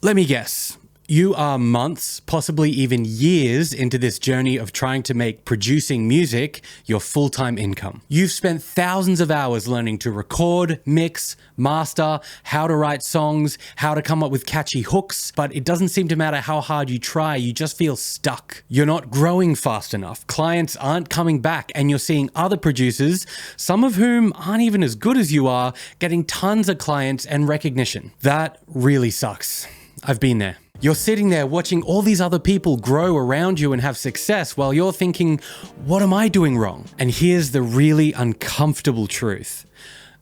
Let me guess. You are months, possibly even years into this journey of trying to make producing music your full-time income. You've spent thousands of hours learning to record, mix, master, how to write songs, how to come up with catchy hooks, but it doesn't seem to matter how hard you try, you just feel stuck. You're not growing fast enough, clients aren't coming back, and you're seeing other producers, some of whom aren't even as good as you are, getting tons of clients and recognition. That really sucks. I've been there. You're sitting there watching all these other people grow around you and have success while you're thinking, what am I doing wrong? And here's the really uncomfortable truth.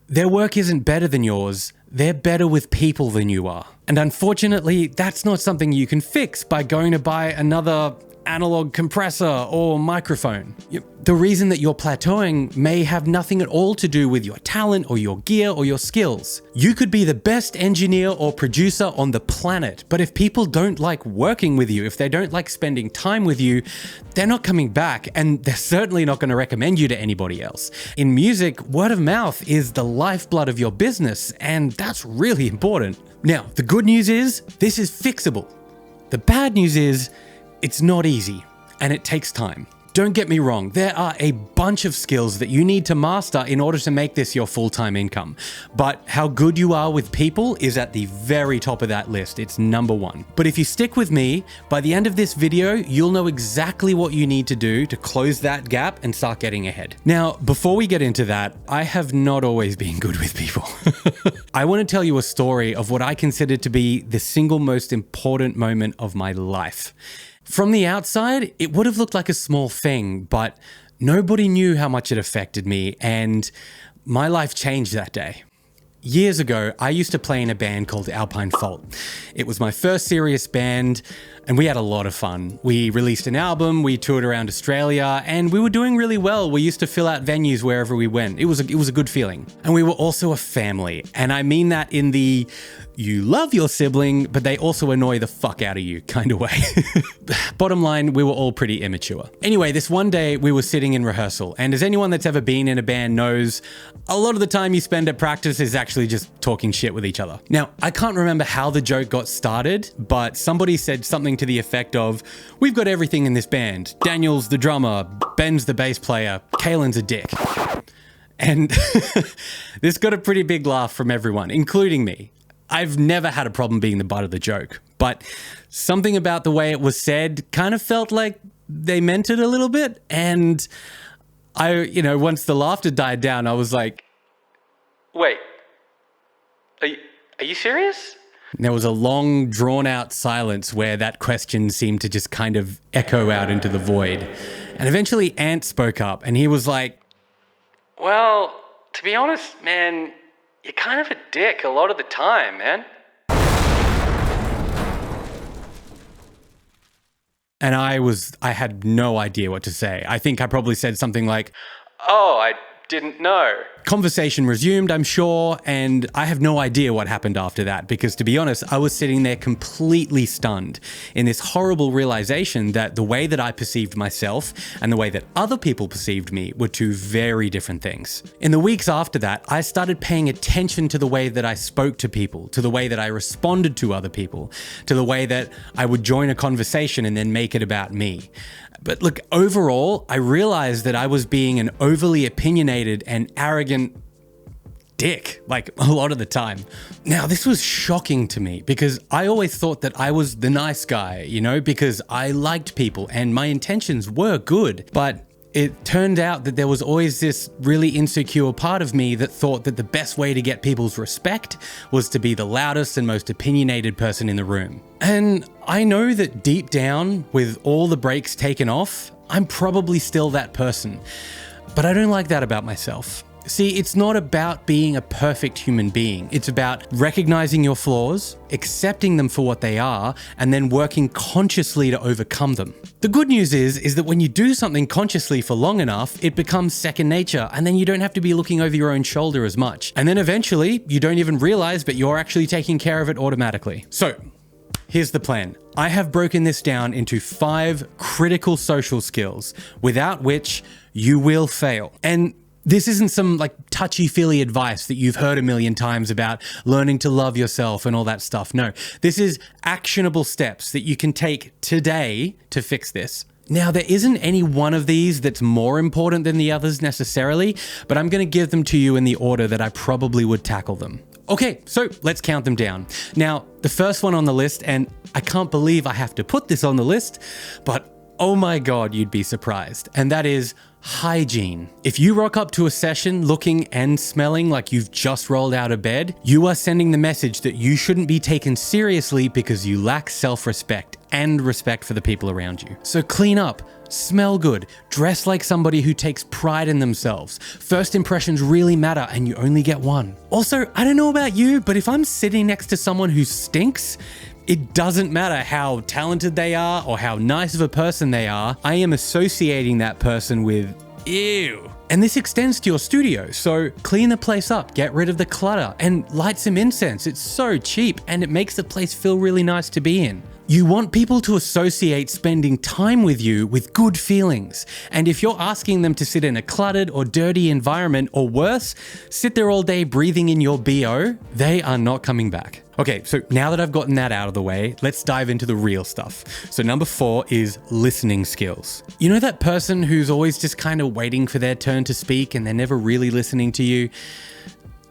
Their work isn't better than yours. They're better with people than you are. And unfortunately, that's not something you can fix by going to buy another analog compressor or microphone. The reason that you're plateauing may have nothing at all to do with your talent or your gear or your skills. You could be the best engineer or producer on the planet, but if people don't like working with you, if they don't like spending time with you, they're not coming back, and they're certainly not going to recommend you to anybody else. In music, word of mouth is the lifeblood of your business, and that's really important. Now, the good news is this is fixable. The bad news is it's not easy, and it takes time. Don't get me wrong, there are a bunch of skills that you need to master in order to make this your full-time income. But how good you are with people is at the very top of that list. It's number one. But if you stick with me, by the end of this video, you'll know exactly what you need to do to close that gap and start getting ahead. Now, before we get into that, I have not always been good with people. I want to tell you a story of what I consider to be the single most important moment of my life. From the outside, it would have looked like a small thing, but nobody knew how much it affected me, and my life changed that day. Years ago, I used to play in a band called Alpine Fault. It was my first serious band, and we had a lot of fun. We released an album, we toured around Australia, and we were doing really well. We used to fill out venues wherever we went. It was a good feeling. And we were also a family, and I mean that in the you love your sibling, but they also annoy the fuck out of you kind of way. Bottom line, we were all pretty immature. Anyway, this one day we were sitting in rehearsal, and as anyone that's ever been in a band knows, a lot of the time you spend at practice is actually just talking shit with each other. Now, I can't remember how the joke got started, but somebody said something to the effect of, we've got everything in this band. Daniel's the drummer, Ben's the bass player, Kalen's a dick. And this got a pretty big laugh from everyone, including me. I've never had a problem being the butt of the joke, but something about the way it was said kind of felt like they meant it a little bit. And once the laughter died down, I was like, wait, are you serious? And there was a long, drawn-out silence where that question seemed to just kind of echo out into the void. And eventually Ant spoke up, and he was like, well, to be honest, man, you're kind of a dick a lot of the time, man. And I had no idea what to say. I think I probably said something like, oh, I didn't know. Conversation resumed, I'm sure, and I have no idea what happened after that, because to be honest, I was sitting there completely stunned in this horrible realization that the way that I perceived myself and the way that other people perceived me were two very different things. In the weeks after that, I started paying attention to the way that I spoke to people, to the way that I responded to other people, to the way that I would join a conversation and then make it about me. But look, overall, I realized that I was being an overly opinionated and arrogant dick, like a lot of the time. Now, this was shocking to me because I always thought that I was the nice guy, because I liked people and my intentions were good. But it turned out that there was always this really insecure part of me that thought that the best way to get people's respect was to be the loudest and most opinionated person in the room. And I know that deep down, with all the brakes taken off, I'm probably still that person. But I don't like that about myself. See, it's not about being a perfect human being. It's about recognizing your flaws, accepting them for what they are, and then working consciously to overcome them. The good news is that when you do something consciously for long enough, it becomes second nature, and then you don't have to be looking over your own shoulder as much. And then eventually, you don't even realize, but you're actually taking care of it automatically. So, here's the plan. I have broken this down into 5 critical social skills, without which you will fail. And This isn't some like touchy-feely advice that you've heard a million times about learning to love yourself and all that stuff. No, this is actionable steps that you can take today to fix this. Now, there isn't any one of these that's more important than the others necessarily, but I'm going to give them to you in the order that I probably would tackle them. Okay, so let's count them down. Now, the first one on the list, and I can't believe I have to put this on the list, but oh my God, you'd be surprised. And that is hygiene. If you rock up to a session looking and smelling like you've just rolled out of bed, you are sending the message that you shouldn't be taken seriously because you lack self-respect and respect for the people around you. So clean up, smell good, dress like somebody who takes pride in themselves. First impressions really matter and you only get one. Also, I don't know about you, but if I'm sitting next to someone who stinks, it doesn't matter how talented they are or how nice of a person they are, I am associating that person with ew. And this extends to your studio, so clean the place up, get rid of the clutter, and light some incense. It's so cheap and it makes the place feel really nice to be in. You want people to associate spending time with you with good feelings. And if you're asking them to sit in a cluttered or dirty environment, or worse, sit there all day breathing in your BO, they are not coming back. Okay, so now that I've gotten that out of the way, let's dive into the real stuff. So number 4 is listening skills. You know that person who's always just kind of waiting for their turn to speak and they're never really listening to you?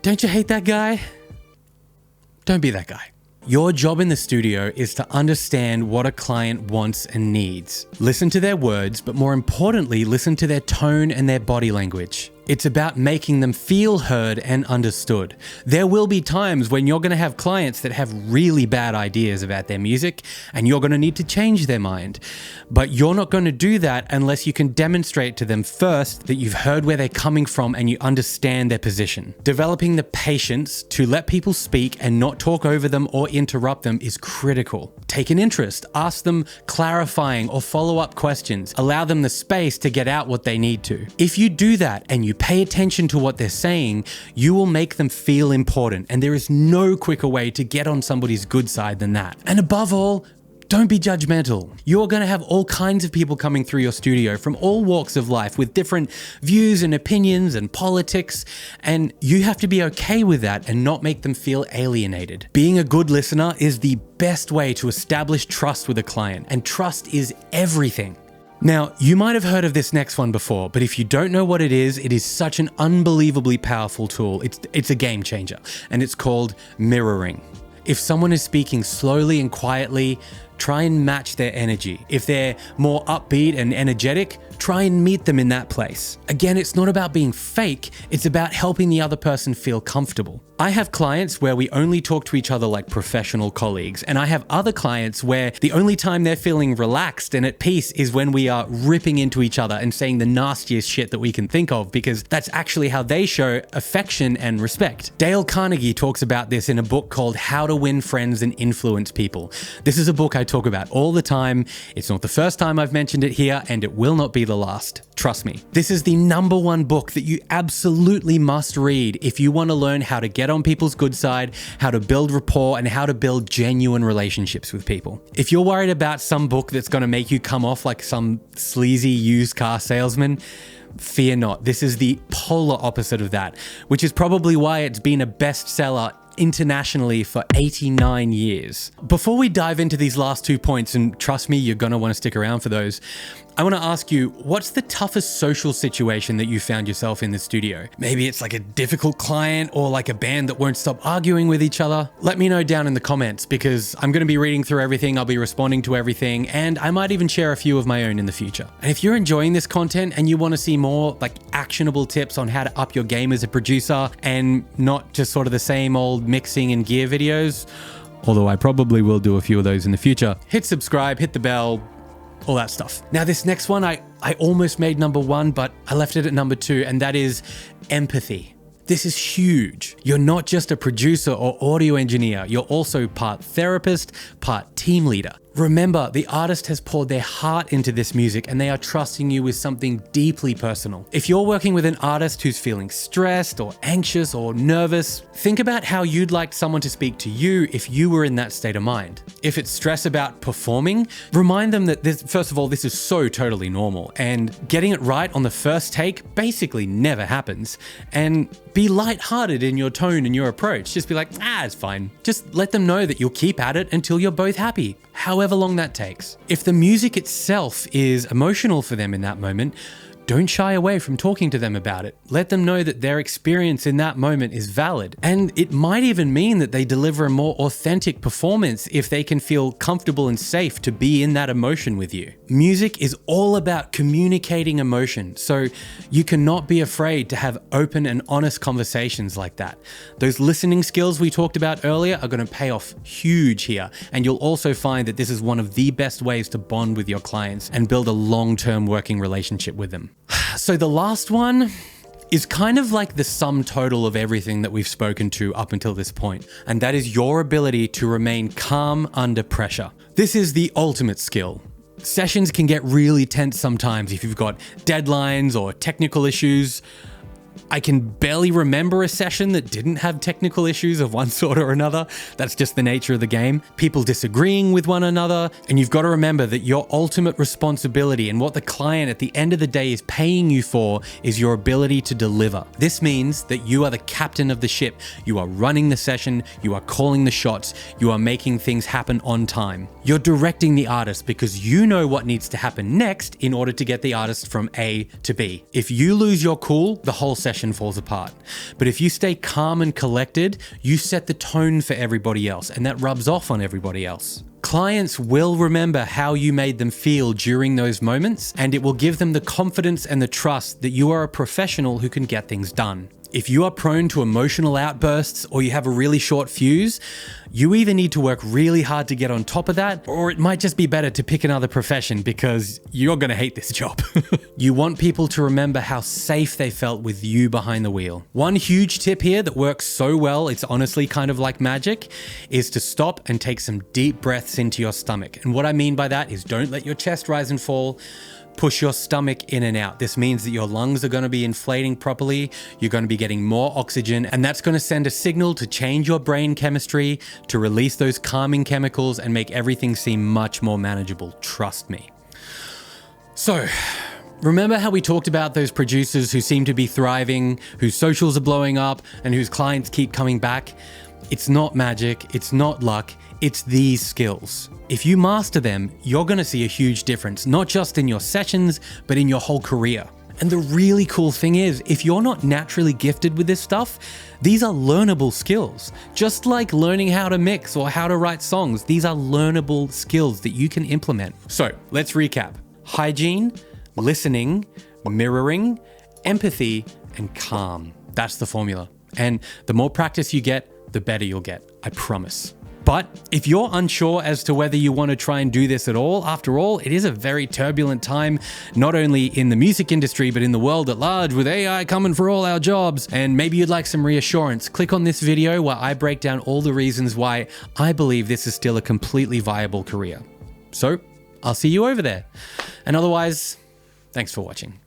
Don't you hate that guy? Don't be that guy. Your job in the studio is to understand what a client wants and needs. Listen to their words, but more importantly, listen to their tone and their body language. It's about making them feel heard and understood. There will be times when you're going to have clients that have really bad ideas about their music and you're going to need to change their mind. But you're not going to do that unless you can demonstrate to them first that you've heard where they're coming from and you understand their position. Developing the patience to let people speak and not talk over them or interrupt them is critical. Take an interest, ask them clarifying or follow-up questions, allow them the space to get out what they need to. If you do that and you pay attention to what they're saying, you will make them feel important, and there is no quicker way to get on somebody's good side than that. And above all, don't be judgmental. You're going to have all kinds of people coming through your studio from all walks of life with different views and opinions and politics, and you have to be okay with that and not make them feel alienated. Being a good listener is the best way to establish trust with a client, and trust is everything. Now, you might have heard of this next one before, but if you don't know what it is such an unbelievably powerful tool. It's a game changer, and it's called mirroring. If someone is speaking slowly and quietly, try and match their energy. If they're more upbeat and energetic, try and meet them in that place. Again, it's not about being fake, it's about helping the other person feel comfortable. I have clients where we only talk to each other like professional colleagues, and I have other clients where the only time they're feeling relaxed and at peace is when we are ripping into each other and saying the nastiest shit that we can think of, because that's actually how they show affection and respect. Dale Carnegie talks about this in a book called How to Win Friends and Influence People. This is a book I talk about all the time. It's not the first time I've mentioned it here, and it will not be the last. Trust me. This is the #1 book that you absolutely must read if you want to learn how to get on people's good side, how to build rapport, and how to build genuine relationships with people. If you're worried about some book that's going to make you come off like some sleazy used car salesman, fear not. This is the polar opposite of that, which is probably why it's been a bestseller internationally for 89 years. Before we dive into these last 2 points, and trust me, you're going to want to stick around for those, I want to ask you, what's the toughest social situation that you found yourself in the studio? Maybe it's like a difficult client or like a band that won't stop arguing with each other. Let me know down in the comments, because I'm going to be reading through everything, I'll be responding to everything, and I might even share a few of my own in the future. And if you're enjoying this content and you want to see more like actionable tips on how to up your game as a producer and not just sort of the same old mixing and gear videos, although I probably will do a few of those in the future, hit subscribe, hit the bell, all that stuff. Now, this next one, I almost made #1, but I left it at #2, and that is empathy. This is huge. You're not just a producer or audio engineer, you're also part therapist, part team leader. Remember, the artist has poured their heart into this music and they are trusting you with something deeply personal. If you're working with an artist who's feeling stressed or anxious or nervous, think about how you'd like someone to speak to you if you were in that state of mind. If it's stress about performing, remind them that first of all, this is so totally normal and getting it right on the first take basically never happens. And be lighthearted in your tone and your approach. Just be like, it's fine. Just let them know that you'll keep at it until you're both happy, however long that takes. If the music itself is emotional for them in that moment, don't shy away from talking to them about it. Let them know that their experience in that moment is valid. And it might even mean that they deliver a more authentic performance if they can feel comfortable and safe to be in that emotion with you. Music is all about communicating emotion, so you cannot be afraid to have open and honest conversations like that. Those listening skills we talked about earlier are going to pay off huge here, and you'll also find that this is one of the best ways to bond with your clients and build a long-term working relationship with them. So the last one is kind of like the sum total of everything that we've spoken to up until this point, and that is your ability to remain calm under pressure. This is the ultimate skill. Sessions can get really tense sometimes if you've got deadlines or technical issues. I can barely remember a session that didn't have technical issues of one sort or another. That's just the nature of the game. People disagreeing with one another, and you've got to remember that your ultimate responsibility and what the client at the end of the day is paying you for is your ability to deliver. This means that you are the captain of the ship. You are running the session, you are calling the shots, you are making things happen on time. You're directing the artist because you know what needs to happen next in order to get the artist from A to B. If you lose your cool, the whole session falls apart. But if you stay calm and collected, you set the tone for everybody else, and that rubs off on everybody else. Clients will remember how you made them feel during those moments, and it will give them the confidence and the trust that you are a professional who can get things done. If you are prone to emotional outbursts or you have a really short fuse, you either need to work really hard to get on top of that, or it might just be better to pick another profession because you're going to hate this job. You want people to remember how safe they felt with you behind the wheel. One huge tip here that works so well, it's honestly kind of like magic, is to stop and take some deep breaths into your stomach. And what I mean by that is don't let your chest rise and fall. Push your stomach in and out. This means that your lungs are going to be inflating properly, you're going to be getting more oxygen, and that's going to send a signal to change your brain chemistry, to release those calming chemicals and make everything seem much more manageable. Trust me. So, remember how we talked about those producers who seem to be thriving, whose socials are blowing up, and whose clients keep coming back? It's not magic, it's not luck, it's these skills. If you master them, you're gonna see a huge difference, not just in your sessions, but in your whole career. And the really cool thing is, if you're not naturally gifted with this stuff, these are learnable skills. Just like learning how to mix or how to write songs, these are learnable skills that you can implement. So let's recap. Hygiene, listening, mirroring, empathy, and calm. That's the formula. And the more practice you get, the better you'll get, I promise. But if you're unsure as to whether you want to try and do this at all, after all, it is a very turbulent time, not only in the music industry, but in the world at large with AI coming for all our jobs. And maybe you'd like some reassurance. Click on this video where I break down all the reasons why I believe this is still a completely viable career. So I'll see you over there. And otherwise, thanks for watching.